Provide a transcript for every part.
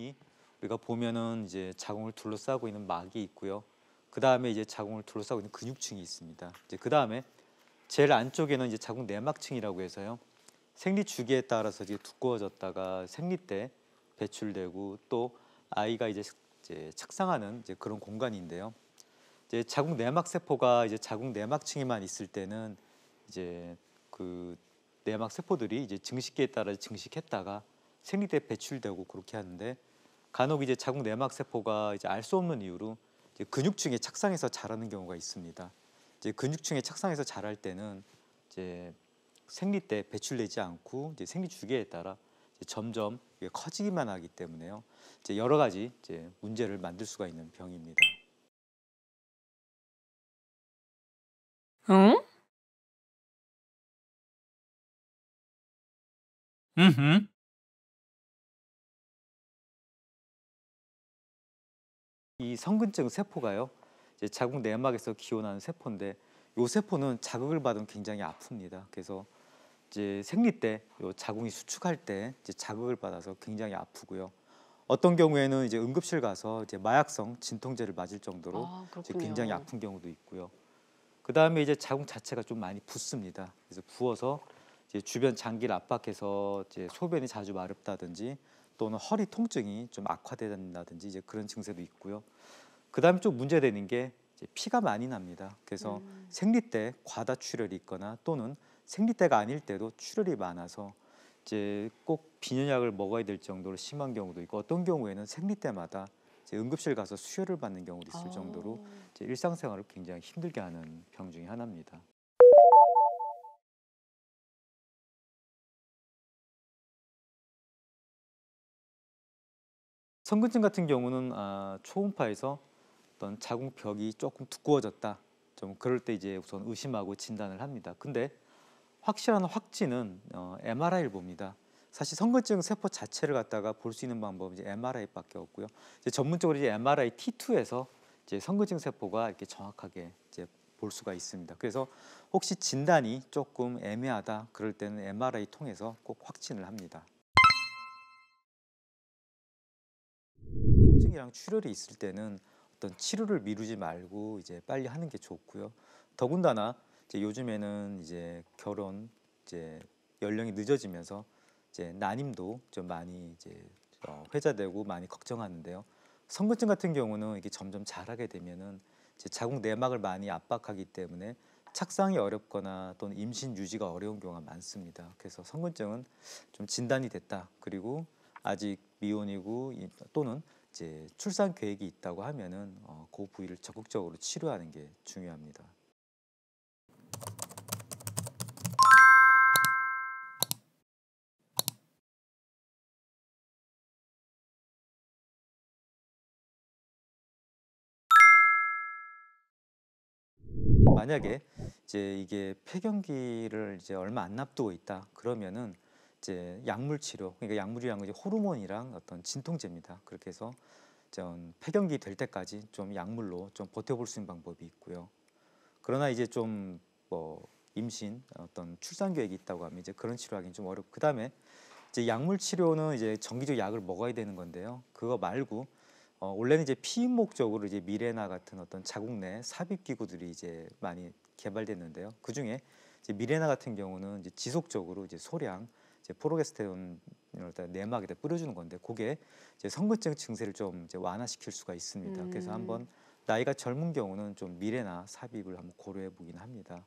두통이 우리가 보면은 이제 자궁을 둘러싸고 있는 막이 있고요. 그 다음에 이제 자궁을 둘러싸고 있는 근육층이 있습니다. 이제 그 다음에 제일 안쪽에는 이제 자궁 내막층이라고 해서요. 생리 주기에 따라서 이제 두꺼워졌다가 생리 때 배출되고 또 아이가 이제 착상하는 이제 그런 공간인데요. 이제 자궁 내막 세포가 이제 자궁 내막층에만 있을 때는 이제 그 내막 세포들이 이제 증식기에 따라 증식했다가 생리 때 배출되고 그렇게 하는데 간혹 이제 자궁 내막 세포가 이제 알 수 없는 이유로 이제 근육층에 착상해서 자라는 경우가 있습니다. 이제 근육층에 착상해서 자랄 때는 이제 생리 때 배출되지 않고 이제 생리 주기에 따라 이제 점점 이게 커지기만 하기 때문에요. 이제 여러 가지 이제 문제를 만들 수가 있는 병입니다. 응? 음흠. 이 성근증 세포가요. 이제 자궁 내막에서 기원하는 세포인데 이 세포는 자극을 받으면 굉장히 아픕니다. 그래서 이제 생리 때 요 자궁이 수축할 때 이제 자극을 받아서 굉장히 아프고요. 어떤 경우에는 이제 응급실 가서 이제 마약성 진통제를 맞을 정도로 아, 이제 굉장히 그렇군요. 아픈 경우도 있고요. 그다음에 이제 자궁 자체가 좀 많이 붓습니다. 그래서 부어서 이제 주변 장기를 압박해서 이제 소변이 자주 마렵다든지 또는 허리 통증이 좀 악화된다든지 이제 그런 증세도 있고요. 그다음에 좀 문제되는 게 이제 피가 많이 납니다. 그래서 생리 때 과다 출혈이 있거나 또는 생리 때가 아닐 때도 출혈이 많아서 이제 꼭 비뇨약을 먹어야 될 정도로 심한 경우도 있고 어떤 경우에는 생리 때마다 이제 응급실 가서 수혈을 받는 경우도 있을 정도로 아. 이제 일상생활을 굉장히 힘들게 하는 병 중에 하나입니다. 성근증 같은 경우는 초음파에서 어떤 자궁벽이 조금 두꺼워졌다. 좀 그럴 때 이제 우선 의심하고 진단을 합니다. 근데 확실한 확진은 MRI를 봅니다. 사실 성근증 세포 자체를 갖다가 볼 수 있는 방법은 이제 MRI밖에 없고요. 이제 전문적으로 이제 MRI T2에서 이제 성근증 세포가 이렇게 정확하게 이제 볼 수가 있습니다. 그래서 혹시 진단이 조금 애매하다 그럴 때는 MRI 통해서 꼭 확진을 합니다. 통증이랑 출혈이 있을 때는 어떤 치료를 미루지 말고 이제 빨리 하는 게 좋고요. 더군다나 이제 요즘에는 이제 결혼 이제 연령이 늦어지면서 이제 난임도 좀 많이 이제 회자되고 많이 걱정하는데요. 성근증 같은 경우는 이게 점점 자라게 되면은 이제 자궁 내막을 많이 압박하기 때문에 착상이 어렵거나 또는 임신 유지가 어려운 경우가 많습니다. 그래서 성근증은 좀 진단이 됐다. 그리고 아직 미혼이고 또는 이제 출산 계획이 있다고 하면은 그 부위를 적극적으로 치료하는 게 중요합니다. 만약에 이제 이게 폐경기를 이제 얼마 안 앞두고 있다 그러면은 이제 약물 치료, 그러니까 약물이란 건 이제 호르몬이랑 어떤 진통제입니다. 그렇게 해서 좀 폐경기 될 때까지 좀 약물로 좀 버텨볼 수 있는 방법이 있고요. 그러나 이제 좀 뭐 임신 어떤 출산 계획이 있다고 하면 이제 그런 치료하기는 좀 어렵고 그다음에 이제 약물 치료는 이제 정기적 약을 먹어야 되는 건데요. 그거 말고 원래는 이제 피임 목적으로 이제 미레나 같은 어떤 자궁 내 삽입 기구들이 이제 많이 개발됐는데요. 그중에 이제 미레나 같은 경우는 이제 지속적으로 이제 소량 이제 프로게스테론을 내막에다 뿌려주는 건데 그게 이제 성근증 증세를 좀 이제 완화시킬 수가 있습니다. 그래서 음. 한번 나이가 젊은 경우는 좀 미레나 삽입을 한번 고려해 보긴 합니다.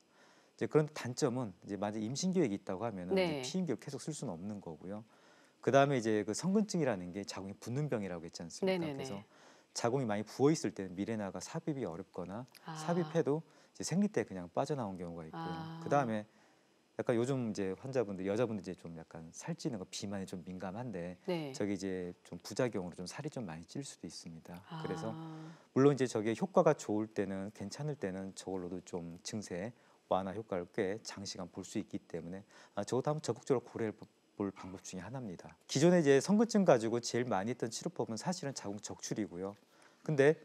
이제 그런 단점은 이제 만약 임신 계획이 있다고 하면은 이제 네. 피임기를 계속 쓸 수는 없는 거고요. 그다음에 이제 그 성근증이라는 게 자궁이 붓는 병이라고 했지 않습니까? 그래서 네네네. 자궁이 많이 부어 있을 때는 미레나가 삽입이 어렵거나 아. 삽입해도 이제 생리 때 그냥 빠져나온 경우가 있고요. 아. 그다음에 약간 요즘 이제 환자분들 여자분들 이제 좀 약간 살찌는 거 비만에 좀 민감한데 네. 저게 이제 좀 부작용으로 좀 살이 좀 많이 찔 수도 있습니다. 그래서 아. 물론 이제 저게 효과가 좋을 때는 괜찮을 때는 저걸로도 좀 증세 완화 효과를 꽤 장시간 볼 수 있기 때문에 저것도 한번 적극적으로 고려해 볼 방법 중에 하나입니다. 기존에 이제 성근증 가지고 제일 많이 했던 치료법은 사실은 자궁 적출이고요. 근데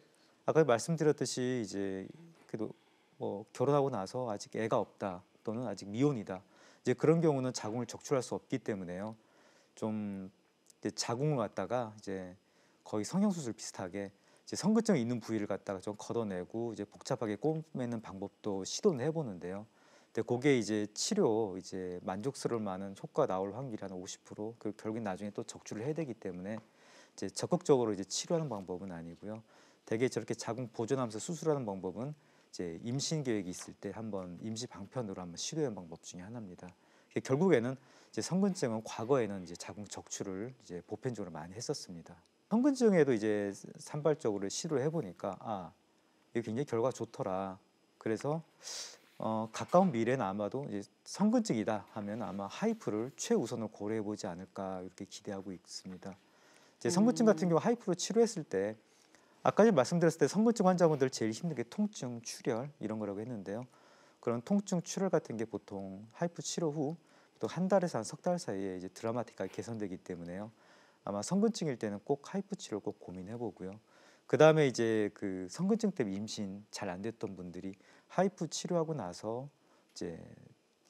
아까 말씀드렸듯이 이제 그래도 뭐 결혼하고 나서 아직 애가 없다 또는 아직 미혼이다 이제 그런 경우는 자궁을 적출할 수 없기 때문에요. 좀 이제 자궁을 갖다가 이제 거의 성형수술 비슷하게 이제 성근증이 있는 부위를 갖다가 좀 걷어내고 이제 복잡하게 꼬매는 방법도 시도는 해보는데요. 근데 그게 이제 치료 이제 만족스러울 만한 효과 나올 확률이 한 50%. 그 결국 나중에 또 적출을 해야 되기 때문에 이제 적극적으로 이제 치료하는 방법은 아니고요. 대개 저렇게 자궁 보존하면서 수술하는 방법은 이제 임신 계획이 있을 때 한번 임시 방편으로 한번 시도해본 방법 중에 하나입니다. 결국에는 이제 성근증은 과거에는 이제 자궁 적출을 이제 보편적으로 많이 했었습니다. 성근증에도 이제 산발적으로 시도를 해보니까 이게 굉장히 결과가 좋더라. 그래서 가까운 미래는 아마도 이제 성근증이다 하면 아마 하이프를 최우선으로 고려해 보지 않을까 이렇게 기대하고 있습니다. 이제 성근증 같은 경우 하이프로 치료했을 때 아까 말씀드렸을 때 성근증 환자분들 제일 힘든 게 통증, 출혈 이런 거라고 했는데요. 그런 통증, 출혈 같은 게 보통 하이프 치료 후 또 한 달에서 한 석 달 사이에 이제 드라마틱하게 개선되기 때문에요. 아마 성근증일 때는 꼭 하이프 치료를 꼭 고민해 보고요. 그 다음에 이제 그 성근증 때문에 임신 잘 안 됐던 분들이 하이프 치료하고 나서 이제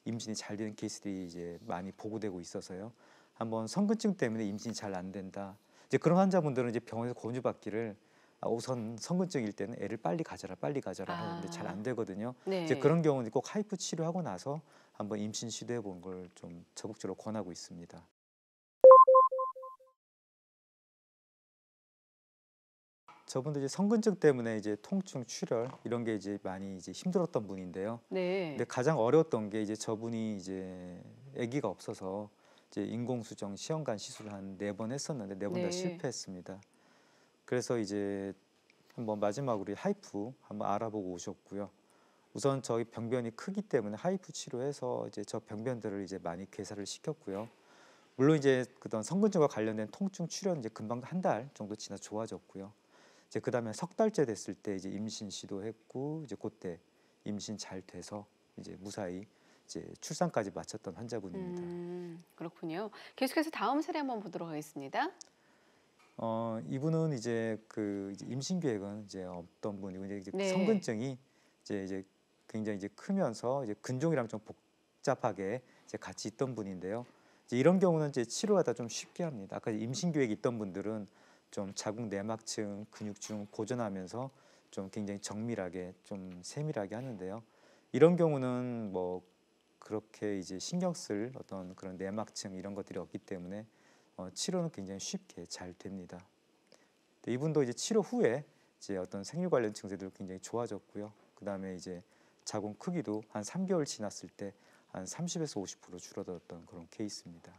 임신이 잘 되는 케이스들이 이제 많이 보고되고 있어서요. 한번 성근증 때문에 임신이 잘 안 된다. 이제 그런 환자분들은 이제 병원에서 권유받기를 우선 성근증일 때는 애를 빨리 가져라, 빨리 가져라 하는데 잘 안 되거든요. 이제 네. 그런 경우는 꼭 하이프 치료하고 나서 한번 임신 시도해 본 걸 좀 적극적으로 권하고 있습니다. 저분도 이제 성근증 때문에 이제 통증, 출혈 이런 게 이제 많이 이제 힘들었던 분인데요. 근데 네. 가장 어려웠던 게 이제 저분이 이제 아기가 없어서 이제 인공수정 시험관 시술을 한 4번 했었는데 4번 다 네. 실패했습니다. 그래서 이제 한번 마지막으로 하이프 한번 알아보고 오셨고요. 우선 저희 병변이 크기 때문에 하이프 치료해서 이제 저 병변들을 이제 많이 괴사를 시켰고요. 물론 이제 그런 성근증과 관련된 통증 출혈 이제 금방 한 달 정도 지나 좋아졌고요. 이제 그다음에 석 달째 됐을 때 이제 임신 시도했고 이제 그때 임신 잘 돼서 이제 무사히 이제 출산까지 마쳤던 환자분입니다. 그렇군요. 계속해서 다음 사례 한번 보도록 하겠습니다. 이분은 이제 그 이제 임신 계획은 이제 없던 분이고 이제 네. 성근증이 이제 굉장히 이제 크면서 이제 근종이랑 좀 복잡하게 이제 같이 있던 분인데요. 이제 이런 경우는 이제 치료하다 좀 쉽게 합니다. 아까 임신 계획이 있던 분들은 좀 자궁 내막층, 근육층 보존하면서 좀 굉장히 정밀하게 좀 세밀하게 하는데요. 이런 경우는 뭐 그렇게 이제 신경 쓸 어떤 그런 내막층 이런 것들이 없기 때문에 치료는 굉장히 쉽게 잘 됩니다. 이분도 이제 치료 후에 이제 어떤 생리 관련 증세들 굉장히 좋아졌고요. 그 다음에 이제 자궁 크기도 한 3개월 지났을 때 한 30에서 50% 줄어들었던 그런 케이스입니다.